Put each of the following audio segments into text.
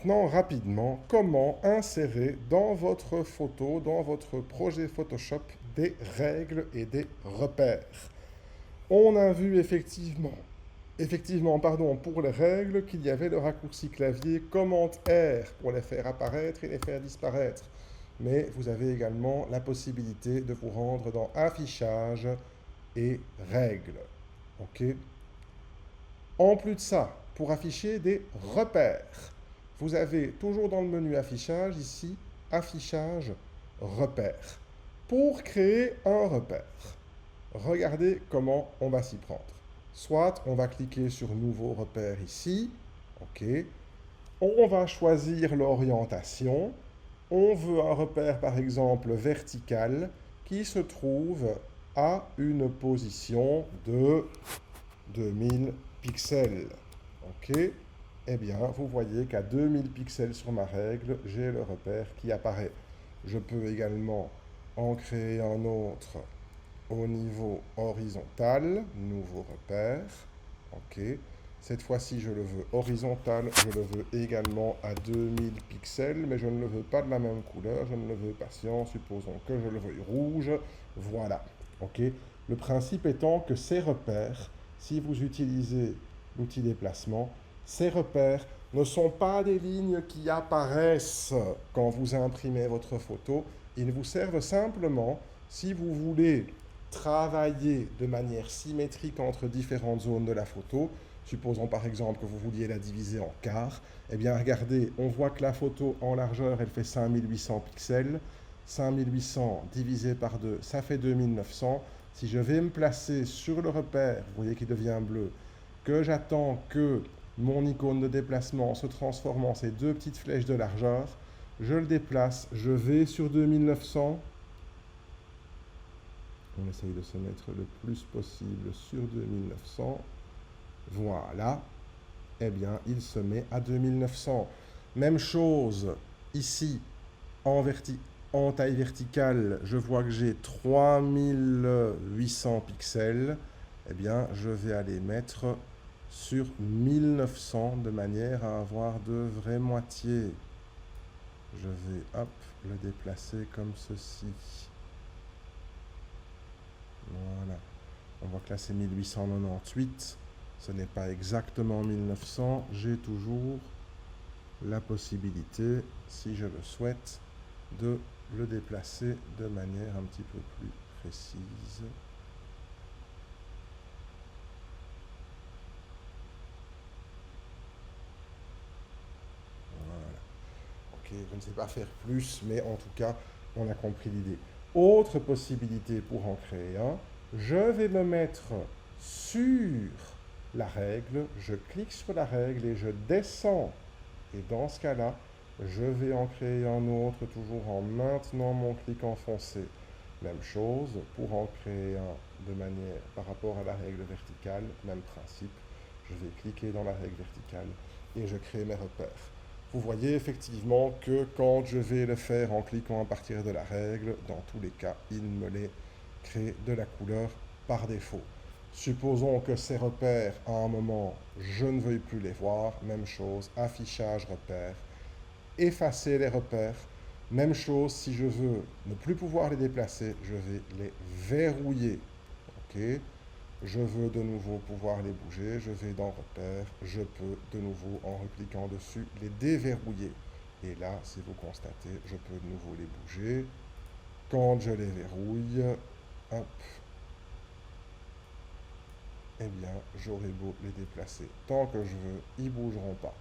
maintenant rapidement comment insérer dans votre photo, dans votre projet Photoshop, des règles et des repères. On a vu effectivement, pour les règles, qu'il y avait le raccourci clavier Command R pour les faire apparaître et les faire disparaître. Mais vous avez également la possibilité de vous rendre dans Affichage et Règles. OK? En plus de ça, pour afficher des repères, vous avez toujours dans le menu Affichage, ici, Affichage, Repères. Pour créer un repère, regardez comment on va s'y prendre. Soit on va cliquer sur Nouveau repère ici, OK. On va choisir l'orientation. On veut un repère, par exemple, vertical, qui se trouve à une position de 2000 pixels. OK? Eh bien, vous voyez qu'à 2000 pixels sur ma règle, j'ai le repère qui apparaît. Je peux également en créer un autre au niveau horizontal, nouveau repère. OK. Cette fois-ci, je le veux horizontal, je le veux également à 2000 pixels, mais je ne le veux pas de la même couleur, je ne le veux pas cyan, supposons que je le veuille rouge. Voilà. OK. Le principe étant que ces repères, si vous utilisez l'outil déplacement, ces repères ne sont pas des lignes qui apparaissent quand vous imprimez votre photo. Ils vous servent simplement si vous voulez travailler de manière symétrique entre différentes zones de la photo. Supposons par exemple que vous vouliez la diviser en quarts. Eh bien, regardez, on voit que la photo en largeur, elle fait 5800 pixels. 5800 divisé par 2, ça fait 2900. Si je vais me placer sur le repère, vous voyez qu'il devient bleu, que j'attends que mon icône de déplacement se transforme en ces deux petites flèches de largeur, je le déplace, je vais sur 2900. On essaye de se mettre le plus possible sur 2900. Voilà. Eh bien, il se met à 2900. Même chose ici, en taille verticale, je vois que j'ai 3800 pixels. Eh bien, je vais aller mettre sur 1900 de manière à avoir de vraies moitiés. Je vais, hop, le déplacer comme ceci. Voilà. On voit que là, c'est 1898. Ce n'est pas exactement 1900. J'ai toujours la possibilité, si je le souhaite, de le déplacer de manière un petit peu plus précise. Voilà. Ok, je ne sais pas faire plus, mais en tout cas, on a compris l'idée. Autre possibilité pour en créer un, je vais me mettre sur la règle, je clique sur la règle et je descends. Et dans ce cas-là, je vais en créer un autre, toujours en maintenant mon clic enfoncé. Même chose, pour en créer un de manière par rapport à la règle verticale, même principe. Je vais cliquer dans la règle verticale et je crée mes repères. Vous voyez effectivement que quand je vais le faire en cliquant à partir de la règle, dans tous les cas, il me les crée de la couleur par défaut. Supposons que ces repères, à un moment, je ne veuille plus les voir. Même chose, affichage repères, effacer les repères. Même chose, si je veux ne plus pouvoir les déplacer, je vais les verrouiller. OK? Je veux de nouveau pouvoir les bouger. Je vais dans repères. Je peux de nouveau, en recliquant dessus, les déverrouiller. Et là, si vous constatez, je peux de nouveau les bouger. Quand je les verrouille, hop, eh bien, j'aurai beau les déplacer tant que je veux, ils ne bougeront pas.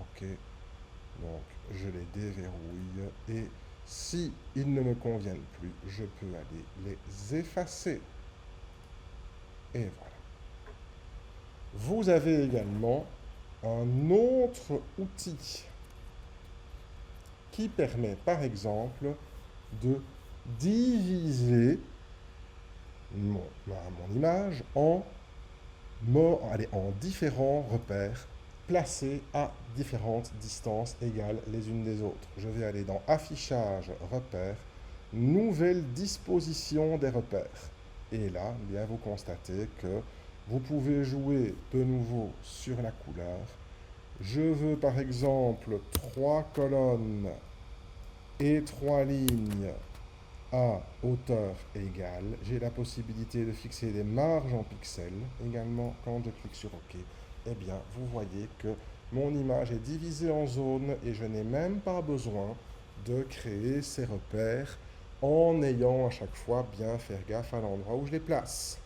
OK? Donc, je les déverrouille et si ils ne me conviennent plus, je peux aller les effacer. Et voilà. Vous avez également un autre outil qui permet, par exemple, de diviser mon image en différents repères placés à différentes distances égales les unes des autres. Je vais aller dans Affichage, Repères, Nouvelle disposition des repères. Et là, bien, vous constatez que vous pouvez jouer de nouveau sur la couleur Je veux par exemple 3 colonnes et 3 lignes à hauteur égale. J'ai la possibilité de fixer des marges en pixels également quand je clique sur OK. Eh bien, vous voyez que mon image est divisée en zones et je n'ai même pas besoin de créer ces repères en ayant à chaque fois bien faire gaffe à l'endroit où je les place.